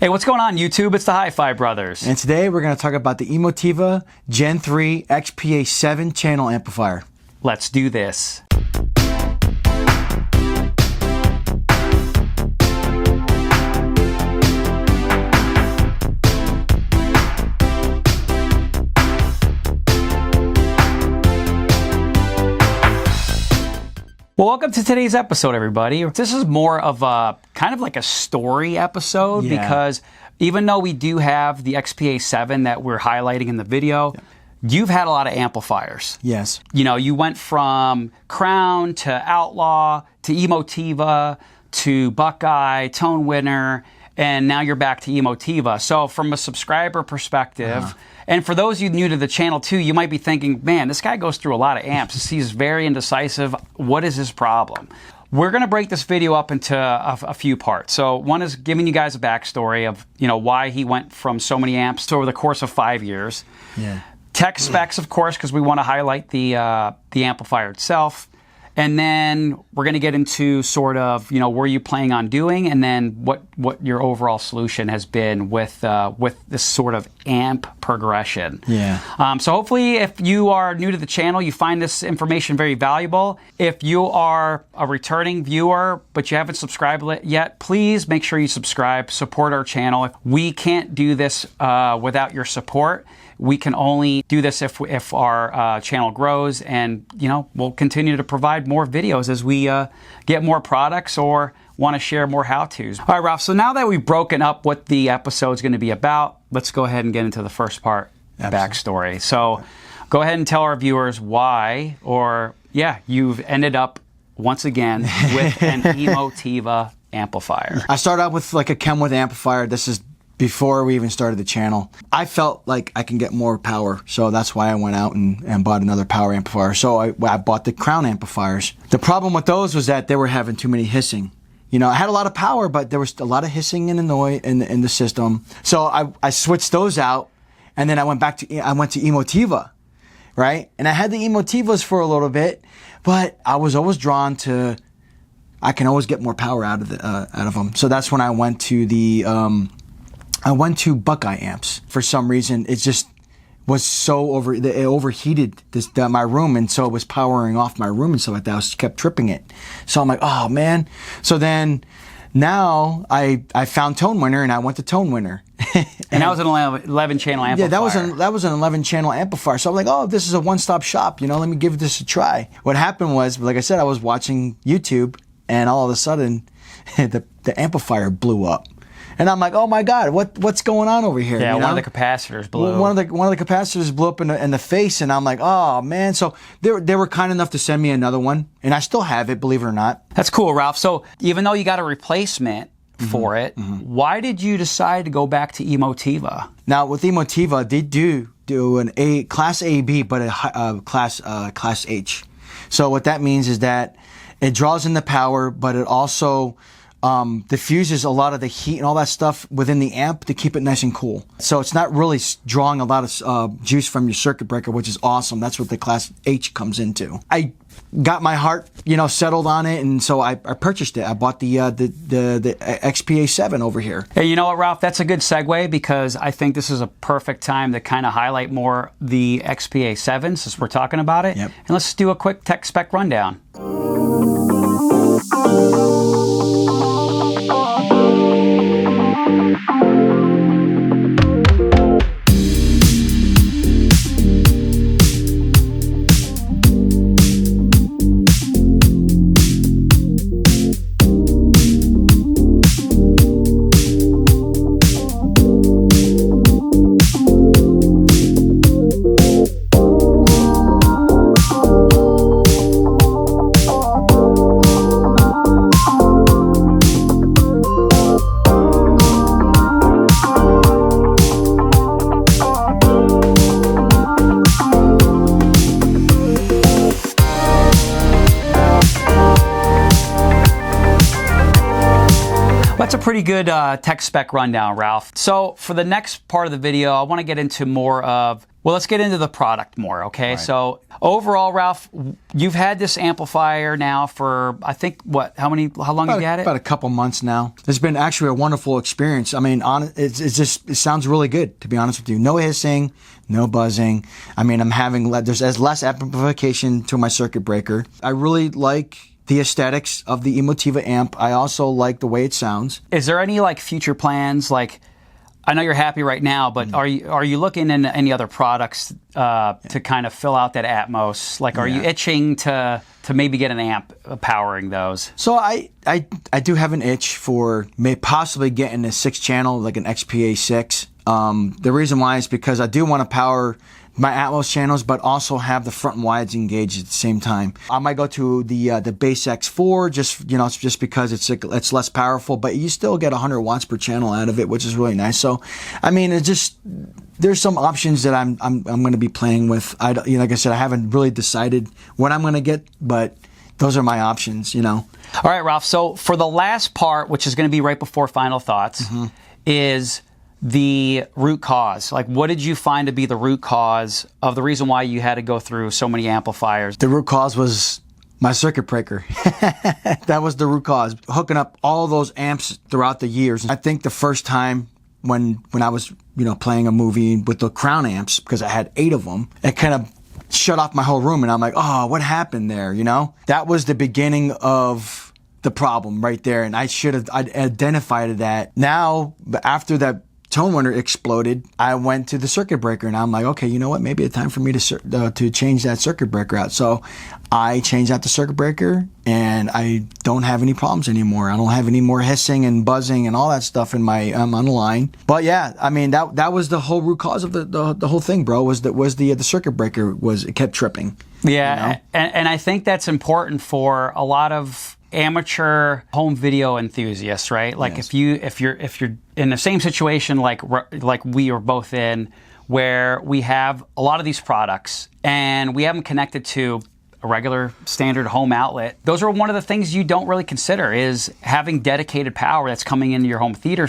Hey, what's going on, YouTube? It's the Hi-Fi Brothers. And today we're going to talk about the Emotiva Gen 3 XPA-7 channel amplifier. Let's do this. Well, welcome to today's episode, everybody. This is more of a kind of like a story episode because even though we do have the XPA-7 that we're highlighting in the video, you've had a lot of amplifiers. Yes. You know, you went from Crown to Outlaw to Emotiva to Buckeye, Tone Winner, and now you're back to Emotiva. So from a subscriber perspective, and for those of you new to the channel too, you might be thinking, man, this guy goes through a lot of amps. He's very indecisive. What is his problem? We're going to break this video up into a few parts. So one is giving you guys a backstory of, you know, why he went from so many amps to over the course of 5 years. Yeah. Tech specs, of course, because we want to highlight the amplifier itself. And then we're going to get into sort of, you know, where you planning on doing, and then what your overall solution has been with this sort of amp progression. Yeah. So hopefully, if you are new to the channel, you find this information very valuable. If you are a returning viewer but you haven't subscribed yet, please make sure you subscribe. Support our channel. We can't do this without your support. We can only do this if our channel grows, and you know, we'll continue to provide more videos as we get more products or want to share more how-tos. All right, Ralph, so now that we've broken up what the episode's going to be about, let's go ahead and get into the first part, backstory. So go ahead and tell our viewers why, or you've ended up once again with an Emotiva amplifier. I started out with like a Kenwood amplifier. This is before we even started the channel. I felt like I can get more power, so that's why I went out and bought another power amplifier. So I bought the Crown amplifiers. The problem with those was that they were having too many hissing. You know, I had a lot of power, but there was a lot of hissing and noise in the system. So I switched those out, and then I went to Emotiva, right? And I had the Emotivas for a little bit, but I was always drawn to, I can always get more power out of them. So that's when I went to Buckeye amps. For some reason, it just was so it overheated my room, and so it was powering off my room and stuff like that. I kept tripping it. So I'm like, oh man. So then now I found Tone Winner, and I went to Tone Winner. and that was an 11 channel amplifier. Yeah, that was an 11 channel amplifier. So I'm like, oh, this is a one-stop shop. You know, let me give this a try. What happened was, like I said, I was watching YouTube, and all of a sudden, the amplifier blew up. And I'm like, oh my God, what's going on over here? Yeah, you know? one of the capacitors blew. One of the capacitors blew up in the face, and I'm like, oh man. So they were kind enough to send me another one, and I still have it, believe it or not. That's cool, Ralph. So even though you got a replacement for it, why did you decide to go back to Emotiva? Now with Emotiva, they do a class AB, but a class H. So what that means is that it draws in the power, but it also diffuses a lot of the heat and all that stuff within the amp to keep it nice and cool. So it's not really drawing a lot of juice from your circuit breaker, which is awesome. That's what the Class H comes into. I got my heart, you know, settled on it, and so I purchased it. I bought the XPA-7 over here. Hey, you know what, Ralph? That's a good segue, because I think this is a perfect time to kind of highlight more the XPA-7 since we're talking about it. Yep. And let's do a quick tech spec rundown. That's a pretty good tech spec rundown, Ralph. So for the next part of the video, I want to get into more of Well, let's get into the product more, okay? Right. So overall, Ralph, you've had this amplifier now for, I think, how long have you had it? About a couple months now. It's been actually a wonderful experience. I mean, it sounds really good, to be honest with you. No hissing, no buzzing. I mean, there's less amplification to my circuit breaker. I really like the aesthetics of the Emotiva amp. I also like the way it sounds. Is there any like future plans? Like, I know you're happy right now, but are you looking into any other products to kind of fill out that Atmos? Like, are you itching to maybe get an amp powering those? So I do have an itch for possibly getting a 6-channel, like an XPA-7. The reason why is because I do want to power my Atmos channels, but also have the front and wides engaged at the same time. I might go to the Bass X4 just because it's less powerful, but you still get 100 watts per channel out of it, which is really nice. So, I mean, there's some options that I'm going to be playing with. Like I said, I haven't really decided what I'm going to get, but those are my options. All right, Ralph. So for the last part, which is going to be right before final thoughts, is the root cause. Like, what did you find to be the root cause of the reason why you had to go through so many amplifiers? The root cause was my circuit breaker. That was the root cause. Hooking up all those amps throughout the years. I think the first time when I was, playing a movie with the Crown amps, because I had 8 of them, it kind of shut off my whole room, and I'm like, oh, what happened there, That was the beginning of the problem right there, and I identified that. Now, after that tone winner exploded, I went to the circuit breaker, and I'm like, okay, you know what? Maybe it's time for me to change that circuit breaker out. So I changed out the circuit breaker, and I don't have any problems anymore. I don't have any more hissing and buzzing and all that stuff in my on the line. But yeah, I mean that was the whole root cause of the whole thing, bro. Was the circuit breaker it kept tripping. Yeah, and I think that's important for a lot of amateur home video enthusiasts, right? Like, yes. if you're in the same situation like we are both in, where we have a lot of these products and we have them connected to a regular standard home outlet, those are one of the things you don't really consider, is having dedicated power that's coming into your home theater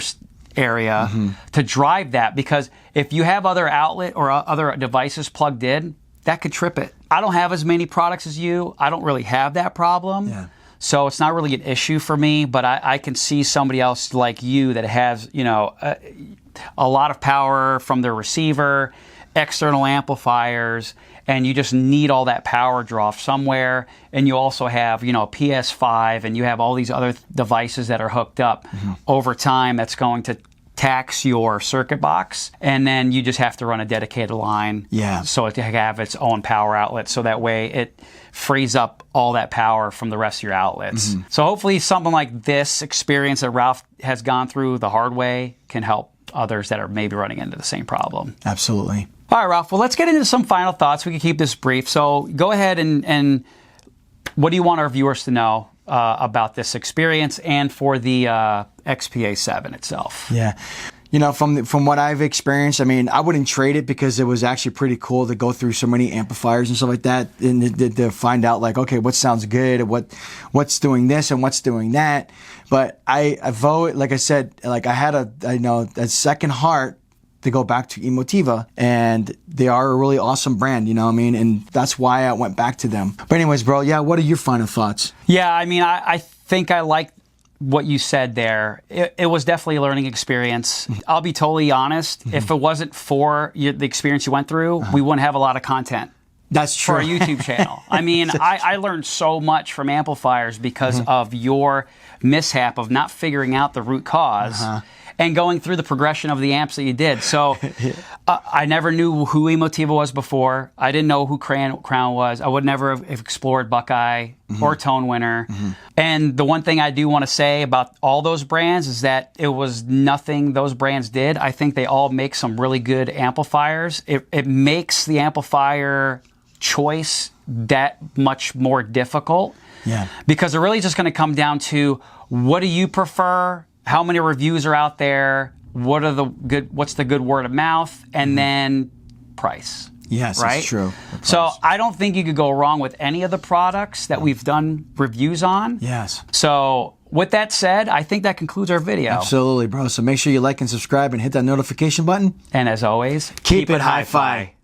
area to drive that. Because if you have other outlet or other devices plugged in, that could trip it. I don't have as many products as you. I don't really have that problem. Yeah. So it's not really an issue for me, but I can see somebody else like you that has, a lot of power from their receiver, external amplifiers, and you just need all that power draw somewhere. And you also have, a PS5, and you have all these other devices that are hooked up over time that's going to tax your circuit box, and then you just have to run a dedicated line so it can have its own power outlet, so that way it frees up all that power from the rest of your outlets. So hopefully something like this experience that Ralph has gone through the hard way can help others that are maybe running into the same problem. Absolutely. All right, Ralph, well, let's get into some final thoughts. We can keep this brief. So go ahead and what do you want our viewers to know about this experience and for the XPA-7 itself? Yeah. From what I've experienced, I mean, I wouldn't trade it because it was actually pretty cool to go through so many amplifiers and stuff like that, and to find out, like, okay, what sounds good, what's doing this and what's doing that. But I vote, like I said, like I had a second heart to go back to Emotiva, and they are a really awesome brand, and that's why I went back to them. But anyways, bro, yeah, what are your final thoughts? Yeah, I mean, I think I like what you said there. It was definitely a learning experience. I'll be totally honest, if it wasn't for the experience you went through, we wouldn't have a lot of content. That's true. For our YouTube channel. I mean, I learned so much from amplifiers because of your mishap of not figuring out the root cause and going through the progression of the amps that you did. So I never knew who Emotiva was before. I didn't know who Crown was. I would never have explored Buckeye or Tone Winner. And the one thing I do want to say about all those brands is that it was nothing those brands did. I think they all make some really good amplifiers. It makes the amplifier choice that much more difficult. Yeah. Because they're really just going to come down to, what do you prefer? How many reviews are out there? What's the good word of mouth? And then price. Yes, right? That's true. So I don't think you could go wrong with any of the products that we've done reviews on. Yes. So with that said, I think that concludes our video. Absolutely, bro. So make sure you like and subscribe and hit that notification button. And as always, keep it hi-fi.